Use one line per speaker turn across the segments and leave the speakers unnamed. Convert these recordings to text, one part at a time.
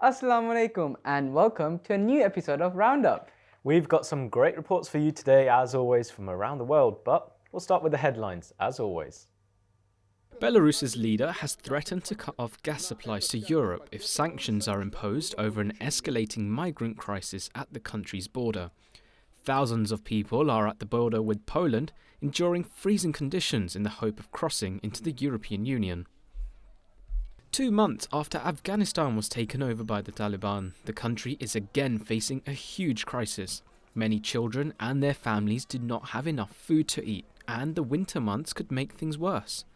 Assalamu alaikum and welcome to a new episode of Roundup.
We've got some great reports for you today, as always, from around the world, but we'll start with the headlines, as always.
Belarus's leader has threatened to cut off gas supplies to Europe if sanctions are imposed over an escalating migrant crisis at the country's border. Thousands of people are at the border with Poland, enduring freezing conditions in the hope of crossing into the European Union. 2 months after Afghanistan was taken over by the Taliban, the country is again facing a huge crisis. Many children and their families do not have enough food to eat, and the winter months could make things worse.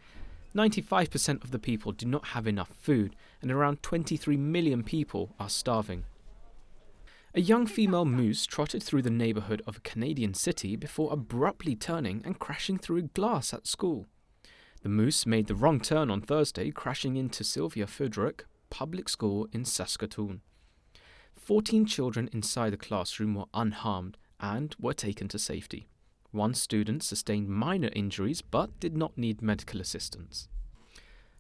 95% of the people do not have enough food, and around 23 million people are starving. A young female moose trotted through the neighbourhood of a Canadian city before abruptly turning and crashing through glass at school. The moose made the wrong turn on Thursday, crashing into Sylvia Fudrick Public School in Saskatoon. 14 children inside the classroom were unharmed and were taken to safety. One student sustained minor injuries but did not need medical assistance.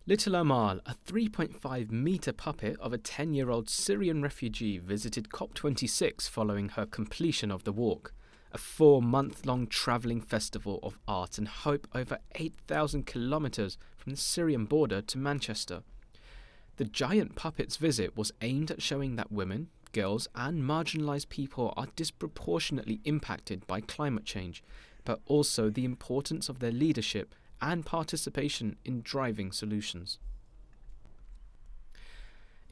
Little Amal, a 3.5-metre puppet of a 10-year-old Syrian refugee, visited COP26 following her completion of the walk, a 4-month-long travelling festival of art and hope over 8,000 kilometres from the Syrian border to Manchester. The giant puppet's visit was aimed at showing that women, girls and marginalised people are disproportionately impacted by climate change, but also the importance of their leadership and participation in driving solutions.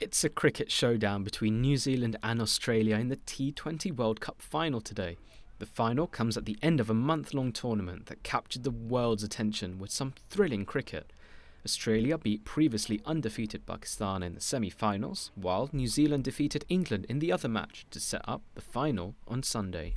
It's a cricket showdown between New Zealand and Australia in the T20 World Cup final today. The final comes at the end of a month-long tournament that captured the world's attention with some thrilling cricket. Australia beat previously undefeated Pakistan in the semi-finals, while New Zealand defeated England in the other match to set up the final on Sunday.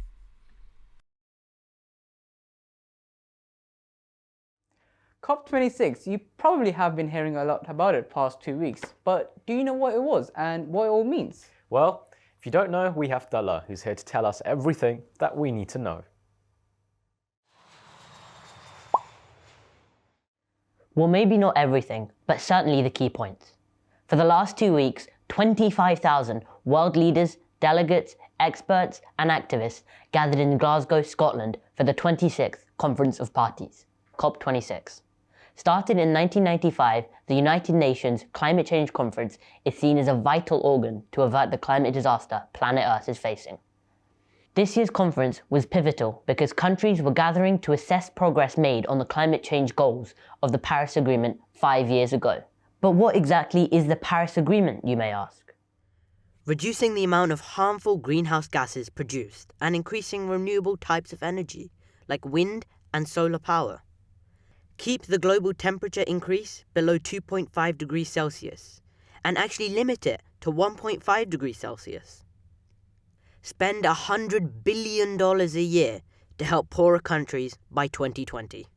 COP26, you probably have been hearing a lot about it past 2 weeks, but do you know what it was and what it all means?
Well, if you don't know, we have Dalla, who's here to tell us everything that we need to know.
Well, maybe not everything, but certainly the key points. For the last 2 weeks, 25,000 world leaders, delegates, experts and activists gathered in Glasgow, Scotland for the 26th Conference of Parties, COP26. Started in 1995, the United Nations Climate Change Conference is seen as a vital organ to avert the climate disaster planet Earth is facing. This year's conference was pivotal because countries were gathering to assess progress made on the climate change goals of the Paris Agreement 5 years ago. But what exactly is the Paris Agreement, you may ask?
Reducing the amount of harmful greenhouse gases produced and increasing renewable types of energy, like wind and solar power. Keep the global temperature increase below 2.5 degrees Celsius, and actually limit it to 1.5 degrees Celsius. Spend $100 billion a year to help poorer countries by 2020.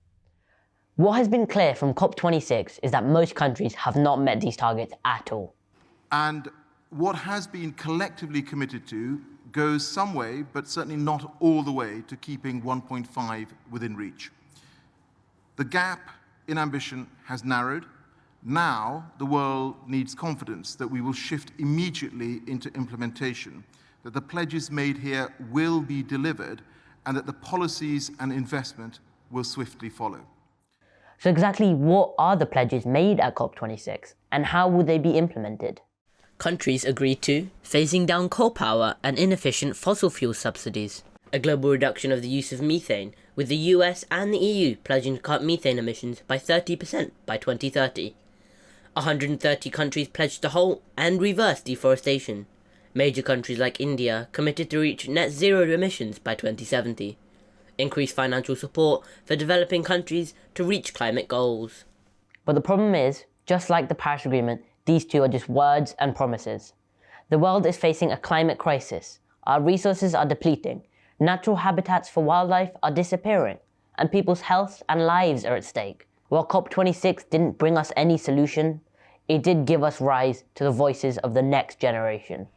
What has been clear from COP26 is that most countries have not met these targets at all.
And what has been collectively committed to goes some way, but certainly not all the way, to keeping 1.5 within reach. The gap in ambition has narrowed. Now the world needs confidence that we will shift immediately into implementation, that the pledges made here will be delivered, and that the policies and investment will swiftly follow.
So exactly what are the pledges made at COP26 and how will they be implemented?
Countries agreed to phasing down coal power and inefficient fossil fuel subsidies, a global reduction of the use of methane, with the US and the EU pledging to cut methane emissions by 30% by 2030. 130 countries pledged to halt and reverse deforestation. Major countries like India committed to reach net zero emissions by 2070. Increased financial support for developing countries to reach climate goals.
But the problem is, just like the Paris Agreement, these two are just words and promises. The world is facing a climate crisis. Our resources are depleting. Natural habitats for wildlife are disappearing, and people's health and lives are at stake. While COP26 didn't bring us any solution, it did give us rise to the voices of the next generation.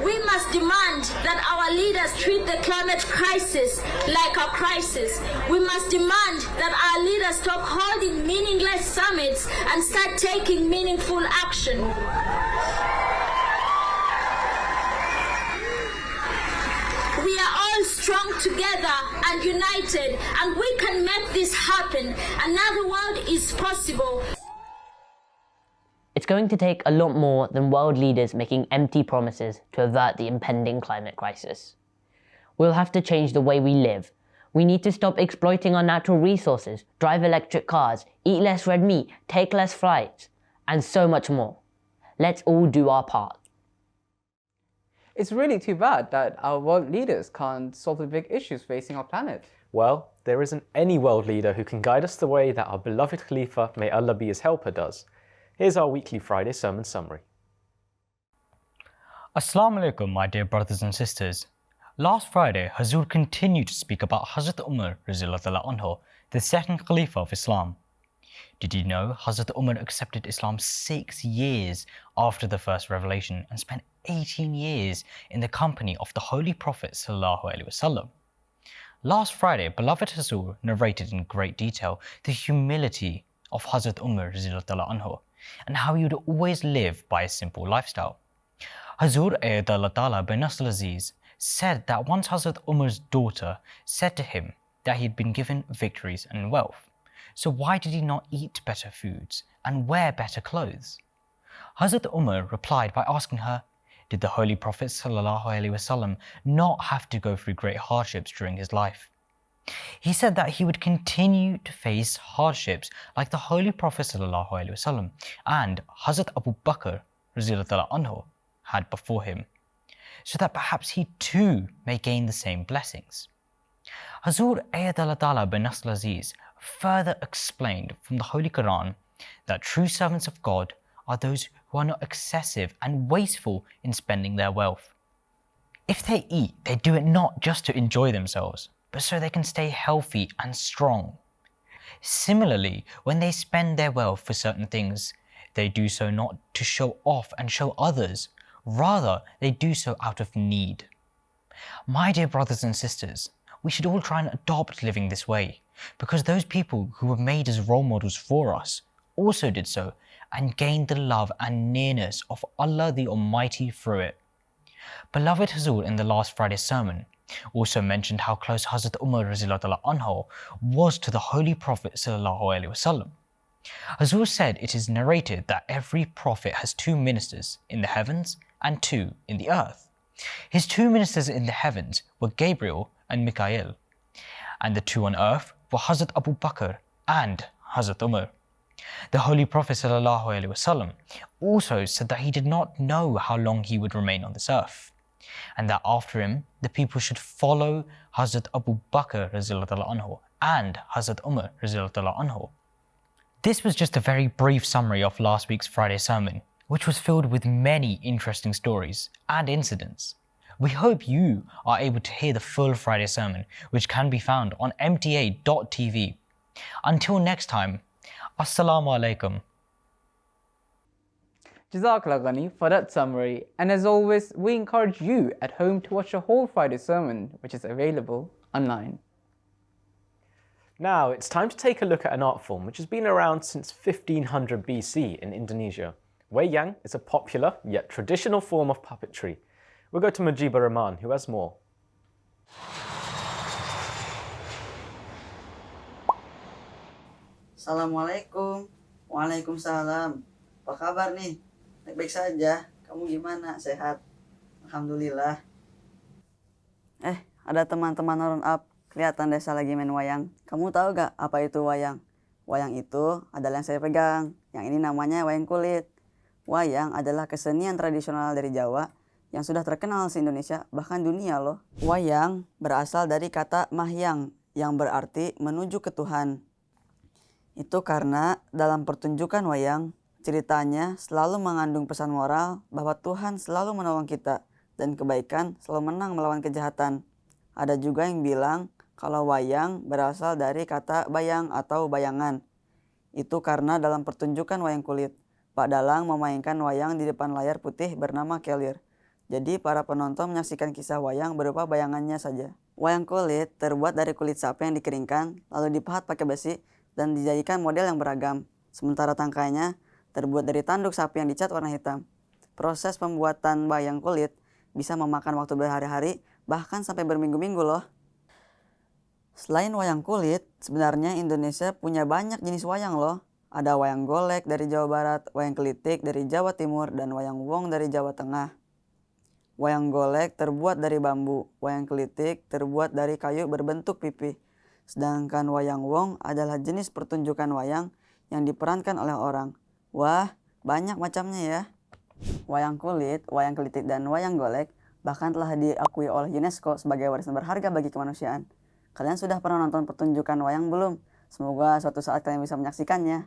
We must demand that our leaders treat the climate crisis like a crisis. We must demand that our leaders stop holding meaningless summits and start taking meaningful action. We are all strong together and united, and we can make this happen. Another world is possible.
It's going to take a lot more than world leaders making empty promises to avert the impending climate crisis. We'll have to change the way we live. We need to stop exploiting our natural resources, drive electric cars, eat less red meat, take less flights, and so much more. Let's all do our part.
It's really too bad that our world leaders can't solve the big issues facing our planet.
Well, there isn't any world leader who can guide us the way that our beloved Khalifa, may Allah be his helper, does. Here's our weekly Friday sermon summary.
Assalamu alaikum, my dear brothers and sisters. Last Friday, Hazur continued to speak about Hazrat Umar Radhiyallahu anhu, the second Khalifa of Islam. Did you know Hazrat Umar accepted Islam 6 years after the first revelation and spent 18 years in the company of the Holy Prophet Sallallahu Alaihi Wasallam? Last Friday, beloved Hazur narrated in great detail the humility of Hazrat Umar Radhiyallahu anhu and how he would always live by a simple lifestyle. Hazur Ayatollah Ta'ala bin Nasr Aziz said that once Hazrat Umar's daughter said to him that he had been given victories and wealth, so why did he not eat better foods and wear better clothes? Hazrat Umar replied by asking her, did the Holy Prophet Sallallahu Alaihi Wasallam not have to go through great hardships during his life? He said that he would continue to face hardships like the Holy Prophet Sallallahu Alaihi Wasallam and Hazrat Abu Bakr Radhiyallahu anhu had before him, so that perhaps he too may gain the same blessings. Hazur Ayatollah Ta'ala bin Nasr Aziz further explained from the Holy Quran that true servants of God are those who are not excessive and wasteful in spending their wealth. If they eat, they do it not just to enjoy themselves, but so they can stay healthy and strong. Similarly, when they spend their wealth for certain things, they do so not to show off and show others, rather they do so out of need. My dear brothers and sisters, we should all try and adopt living this way, because those people who were made as role models for us also did so and gained the love and nearness of Allah the Almighty through it. Beloved Hazur in the last Friday's sermon also mentioned how close Hazrat Umar Radhiyallahu anhu was to the Holy Prophet Sallallahu Alaihi Wasallam. Hazur said it is narrated that every prophet has 2 ministers in the heavens and 2 in the earth. His 2 ministers in the heavens were Gabriel and Mikael, and the 2 on earth were Hazrat Abu Bakr and Hazrat Umar. The Holy Prophet Sallallahu Alaihi Wasallam also said that he did not know how long he would remain on this earth, and that after him the people should follow Hazrat Abu Bakr Radhiyallahu anhu and Hazrat Umar Radhiyallahu anhu. This was just a very brief summary of last week's Friday sermon, which was filled with many interesting stories and incidents. We hope you are able to hear the full Friday sermon, which can be found on mta.tv. Until next time, Assalamu alaikum.
Jazakallah Ghani for that summary, and as always, we encourage you at home to watch the whole Friday sermon, which is available online.
Now it's time to take a look at an art form which has been around since 1500 BC in Indonesia. Wayang is a popular yet traditional form of puppetry. We'll go to Mujibur Rahman, who has more.
Assalamualaikum. Waalaikumsalam. Apa kabar nih? Baik-baik saja. Kamu gimana? Sehat? Alhamdulillah. Ada teman-teman Roundup. Kelihatan desa lagi main wayang. Kamu tahu gak apa itu wayang? Wayang itu adalah yang saya pegang. Yang ini namanya wayang kulit. Wayang adalah kesenian tradisional dari Jawa yang sudah terkenal se-Indonesia, bahkan dunia loh. Wayang berasal dari kata mahyang yang berarti menuju ke Tuhan. Itu karena dalam pertunjukan wayang, ceritanya selalu mengandung pesan moral bahwa Tuhan selalu menolong kita dan kebaikan selalu menang melawan kejahatan. Ada juga yang bilang kalau wayang berasal dari kata bayang atau bayangan. Itu karena dalam pertunjukan wayang kulit, Pak Dalang memainkan wayang di depan layar putih bernama kelir. Jadi para penonton menyaksikan kisah wayang berupa bayangannya saja. Wayang kulit terbuat dari kulit sapi yang dikeringkan, lalu dipahat pakai besi dan dijadikan model yang beragam. Sementara tangkainya terbuat dari tanduk sapi yang dicat warna hitam. Proses pembuatan wayang kulit bisa memakan waktu berhari-hari, bahkan sampai berminggu-minggu loh. Selain wayang kulit, sebenarnya Indonesia punya banyak jenis wayang loh. Ada wayang golek dari Jawa Barat, wayang kelitik dari Jawa Timur, dan wayang wong dari Jawa Tengah. Wayang golek terbuat dari bambu, wayang kelitik terbuat dari kayu berbentuk pipi. Sedangkan wayang wong adalah jenis pertunjukan wayang yang diperankan oleh orang. Wah, banyak macamnya ya. Wayang kulit, wayang kelitik, dan wayang golek bahkan telah diakui oleh UNESCO sebagai warisan berharga bagi kemanusiaan. Kalian sudah pernah nonton pertunjukan wayang belum? Semoga suatu saat kalian bisa menyaksikannya.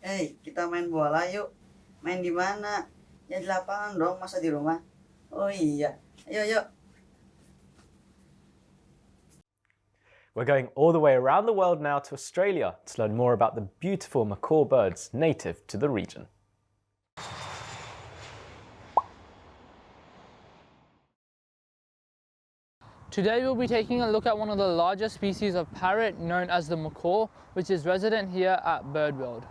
Hey, kita main bola yuk. Main di mana? Ya di lapangan dong, masa di rumah? Oh iya, ayo yuk.
We're going all the way around the world now to Australia to learn more about the beautiful macaw birds native to the region.
Today we'll be taking a look at one of the largest species of parrot known as the macaw, which is resident here at Birdworld.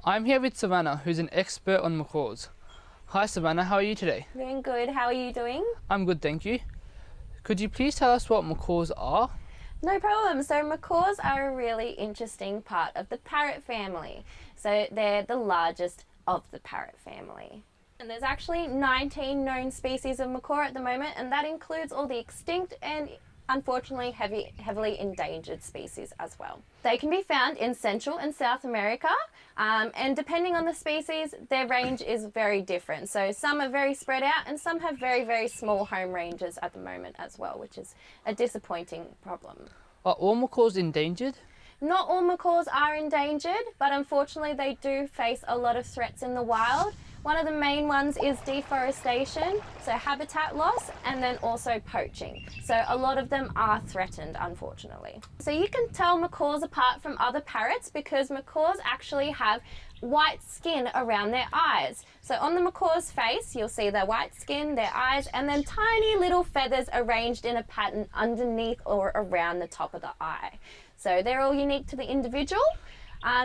I'm here with Savannah, who's an expert on macaws. Hi Savannah, how are you today?
Doing good, how are you doing?
I'm good, thank you. Could you please tell us what macaws are?
No problem. So macaws are a really interesting part of the parrot family. So they're the largest of the parrot family. And there's actually 19 known species of macaw at the moment, and that includes all the extinct and unfortunately heavily endangered species as well. They can be found in Central and South America, and depending on the species, their range is very different. So some are very spread out and some have very, very small home ranges at the moment as well, which is a disappointing problem.
Are all macaws endangered?
Not all macaws are endangered, but unfortunately they do face a lot of threats in the wild. One of the main ones is deforestation, so habitat loss, and then also poaching. So a lot of them are threatened, unfortunately. So you can tell macaws apart from other parrots because macaws actually have white skin around their eyes. So on the macaw's face, you'll see their white skin, their eyes, and then tiny little feathers arranged in a pattern underneath or around the top of the eye. So they're all unique to the individual.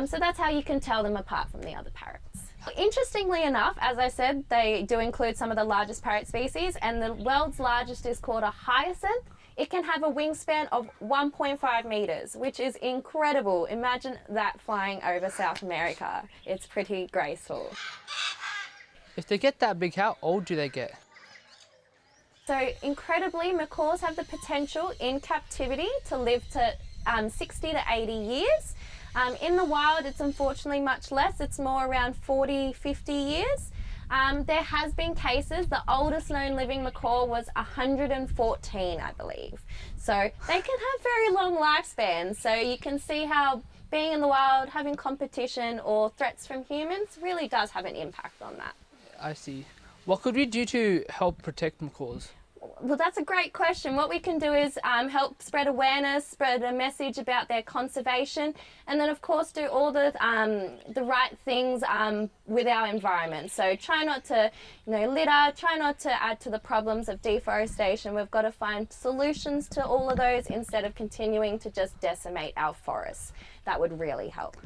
So that's how you can tell them apart from the other parrots. Interestingly enough, as I said, they do include some of the largest parrot species, and the world's largest is called a hyacinth. It can have a wingspan of 1.5 meters, which is incredible. Imagine that flying over South America. It's pretty graceful.
If they get that big, how old do they get?
So incredibly, macaws have the potential in captivity to live to 60 to 80 years. In the wild, it's unfortunately much less. It's more around 40, 50 years. There has been cases, the oldest known living macaw was 114, I believe. So they can have very long lifespans. So you can see how being in the wild, having competition or threats from humans really does have an impact on that.
I see. What could we do to help protect macaws?
Well, that's a great question. What we can do is help spread awareness, spread a message about their conservation, and then of course do all the right things with our environment. So try not to, litter. Try not to add to the problems of deforestation. We've got to find solutions to all of those instead of continuing to just decimate our forests. That would really help.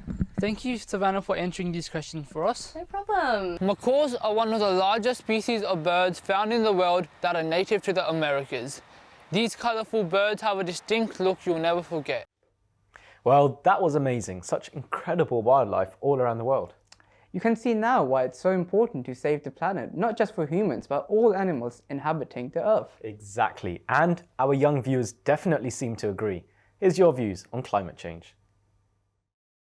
Thank you, Savannah, for answering these questions for us.
No problem.
Macaws are one of the largest species of birds found in the world that are native to the Americas. These colourful birds have a distinct look you'll never forget.
Well, that was amazing. Such incredible wildlife all around the world.
You can see now why it's so important to save the planet, not just for humans, but all animals inhabiting the Earth.
Exactly. And our young viewers definitely seem to agree. Here's your views on climate change.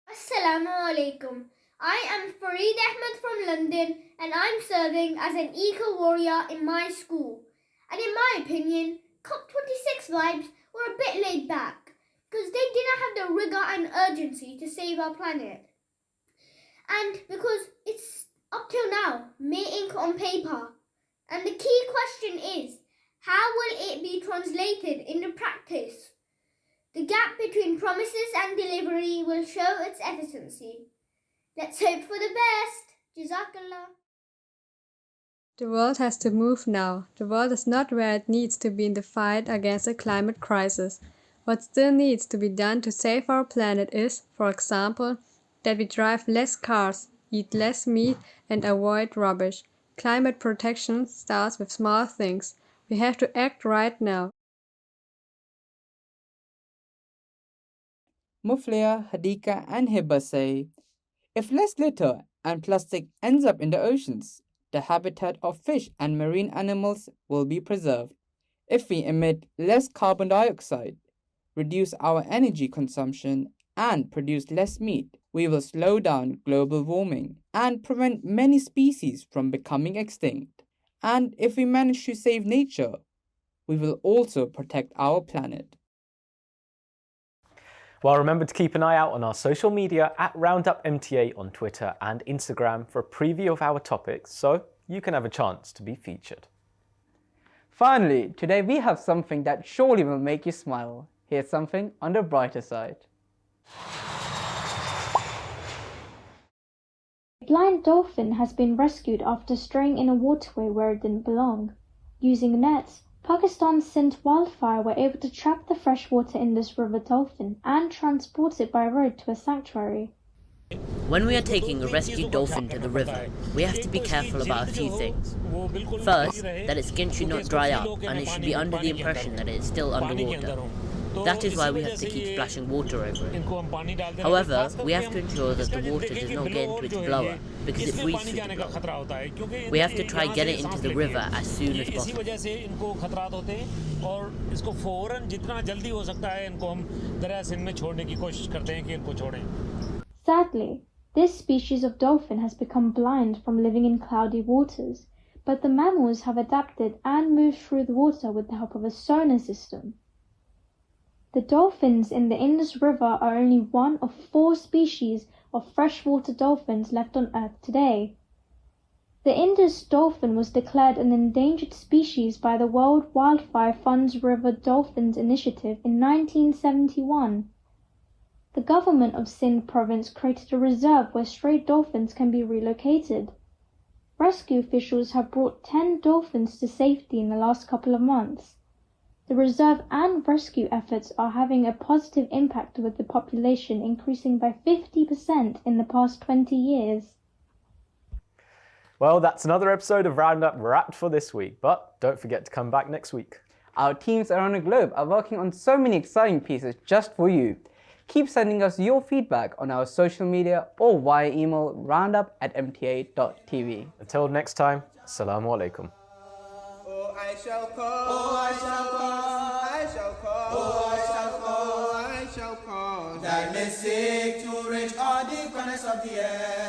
Assalamu alaikum. I am Fareed Ahmed from London and I'm serving as an eco-warrior in my school. And in my opinion, COP26 vibes were a bit laid back because they didn't have the rigour and urgency to save our planet. And because it's up till now mere ink on paper. And the key question is, how will it be translated into practice? The gap between promises and delivery will show its efficiency. Let's hope for the best. Jazakallah.
The world has to move now. The world is not where it needs to be in the fight against the climate crisis. What still needs to be done to save our planet is, for example, that we drive less cars, eat less meat, and avoid rubbish. Climate protection starts with small things. We have to act right now.
Mufliya, Hadika, and Hibba say, if less litter and plastic ends up in the oceans, the habitat of fish and marine animals will be preserved. If we emit less carbon dioxide, reduce our energy consumption, and produce less meat, we will slow down global warming and prevent many species from becoming extinct. And if we manage to save nature, we will also protect our planet.
Well, remember to keep an eye out on our social media at Roundup MTA on Twitter and Instagram for a preview of our topics, so you can have a chance to be featured.
Finally, today we have something that surely will make you smile. Here's something on the brighter side.
A blind dolphin has been rescued after straying in a waterway where it didn't belong. Using nets, Pakistan's Sindh Wildfire were able to trap the freshwater Indus River dolphin and transport it by road to a sanctuary.
When we are taking a rescued dolphin to the river, we have to be careful about a few things. First, that its skin should not dry up and it should be under the impression that it is still underwater. That is why we have to keep splashing water over it. However, we have to ensure that the water does not get into its blower because it breathes through the blower. We have to try get it into the river as soon as possible.
Sadly, this species of dolphin has become blind from living in cloudy waters, but the mammals have adapted and moved through the water with the help of a sonar system. The dolphins in the Indus River are only one of 4 species of freshwater dolphins left on Earth today. The Indus dolphin was declared an endangered species by the World Wildfire Fund's River Dolphins Initiative in 1971. The government of Sindh province created a reserve where stray dolphins can be relocated. Rescue officials have brought 10 dolphins to safety in the last couple of months. The reserve and rescue efforts are having a positive impact with the population increasing by 50% in the past 20 years.
Well, that's another episode of Roundup wrapped for this week, but don't forget to come back next week.
Our teams around the globe are working on so many exciting pieces just for you. Keep sending us your feedback on our social media or via email roundup@mta.tv.
Until next time, Assalamu alaikum.
I shall call, oh, I shall call, I shall call, oh, I shall call, I shall call. Thy message to reach all the corners of the earth.